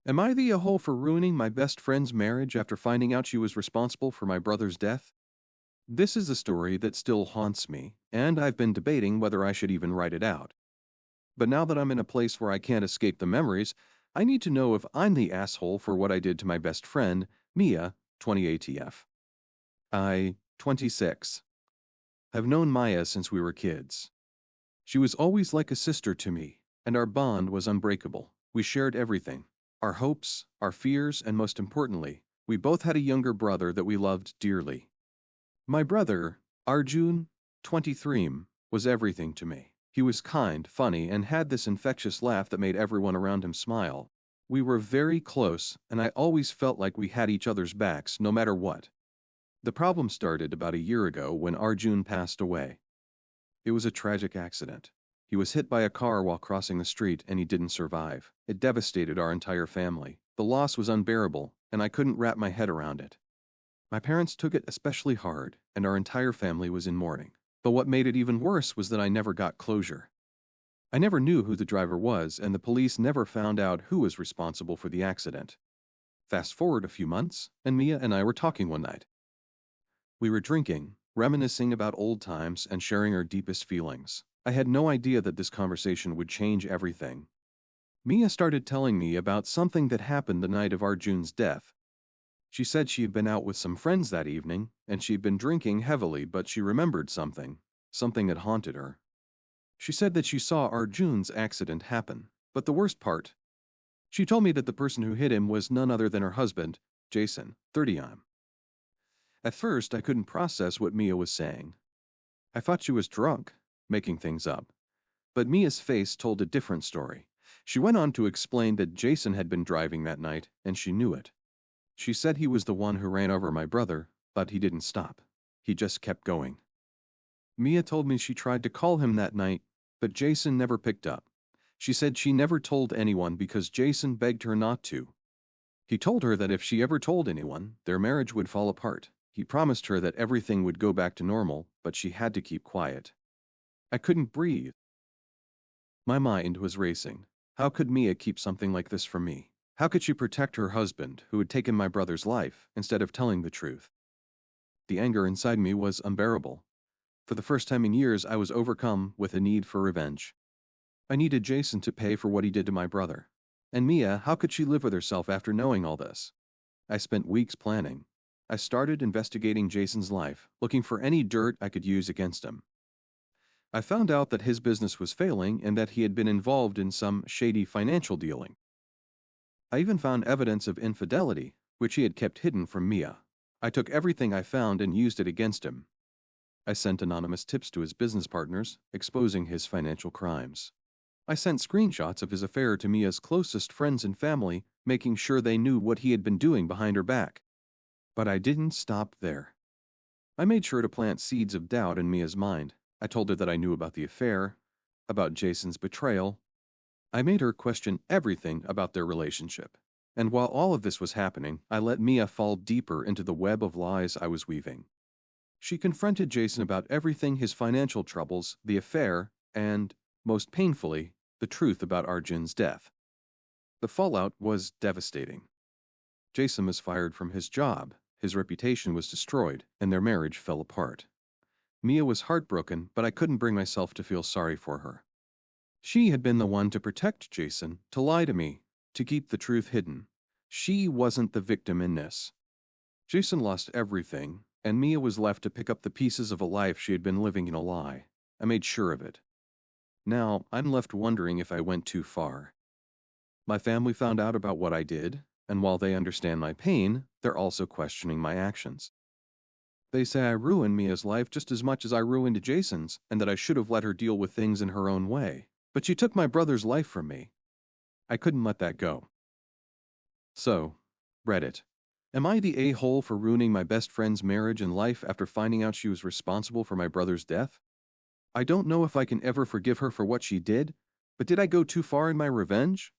Am I the a-hole for ruining my best friend's marriage after finding out she was responsible for my brother's death? This is a story that still haunts me, and I've been debating whether I should even write it out. But now that I'm in a place where I can't escape the memories, I need to know if I'm the asshole for what I did to my best friend, Mia, 20 ATF. 26. Have known Maya since we were kids. She was always like a sister to me, and our bond was unbreakable. We shared everything. Our hopes, our fears, and most importantly, we both had a younger brother that we loved dearly. My brother, Arjun, 23, was everything to me. He was kind, funny, and had this infectious laugh that made everyone around him smile. We were very close, and I always felt like we had each other's backs, no matter what. The problem started about a year ago when Arjun passed away. It was a tragic accident. He was hit by a car while crossing the street, and he didn't survive. It devastated our entire family. The loss was unbearable, and I couldn't wrap my head around it. My parents took it especially hard, and our entire family was in mourning. But what made it even worse was that I never got closure. I never knew who the driver was, and the police never found out who was responsible for the accident. Fast forward a few months, and Mia and I were talking one night. We were drinking, reminiscing about old times, and sharing our deepest feelings. I had no idea that this conversation would change everything. Mia started telling me about something that happened the night of Arjun's death. She said she had been out with some friends that evening, and she'd been drinking heavily, but she remembered something that haunted her. She said that she saw Arjun's accident happen, but the worst part, she told me that the person who hit him was none other than her husband, Jason, 30. At first, I couldn't process what Mia was saying. I thought she was drunk, making things up. But Mia's face told a different story. She went on to explain that Jason had been driving that night, and she knew it. She said he was the one who ran over my brother, but he didn't stop. He just kept going. Mia told me she tried to call him that night, but Jason never picked up. She said she never told anyone because Jason begged her not to. He told her that if she ever told anyone, their marriage would fall apart. He promised her that everything would go back to normal, but she had to keep quiet. I couldn't breathe. My mind was racing. How could Mia keep something like this from me? How could she protect her husband, who had taken my brother's life, instead of telling the truth? The anger inside me was unbearable. For the first time in years, I was overcome with a need for revenge. I needed Jason to pay for what he did to my brother. And Mia, how could she live with herself after knowing all this? I spent weeks planning. I started investigating Jason's life, looking for any dirt I could use against him. I found out that his business was failing and that he had been involved in some shady financial dealing. I even found evidence of infidelity, which he had kept hidden from Mia. I took everything I found and used it against him. I sent anonymous tips to his business partners, exposing his financial crimes. I sent screenshots of his affair to Mia's closest friends and family, making sure they knew what he had been doing behind her back. But I didn't stop there. I made sure to plant seeds of doubt in Mia's mind. I told her that I knew about the affair, about Jason's betrayal. I made her question everything about their relationship. And while all of this was happening, I let Mia fall deeper into the web of lies I was weaving. She confronted Jason about everything: his financial troubles, the affair, and, most painfully, the truth about Arjun's death. The fallout was devastating. Jason was fired from his job, his reputation was destroyed, and their marriage fell apart. Mia was heartbroken, but I couldn't bring myself to feel sorry for her. She had been the one to protect Jason, to lie to me, to keep the truth hidden. She wasn't the victim in this. Jason lost everything, and Mia was left to pick up the pieces of a life she had been living in a lie. I made sure of it. Now, I'm left wondering if I went too far. My family found out about what I did, and while they understand my pain, they're also questioning my actions. They say I ruined Mia's life just as much as I ruined Jason's, and that I should have let her deal with things in her own way. But she took my brother's life from me. I couldn't let that go. So, Reddit. Am I the a-hole for ruining my best friend's marriage and life after finding out she was responsible for my brother's death? I don't know if I can ever forgive her for what she did, but did I go too far in my revenge?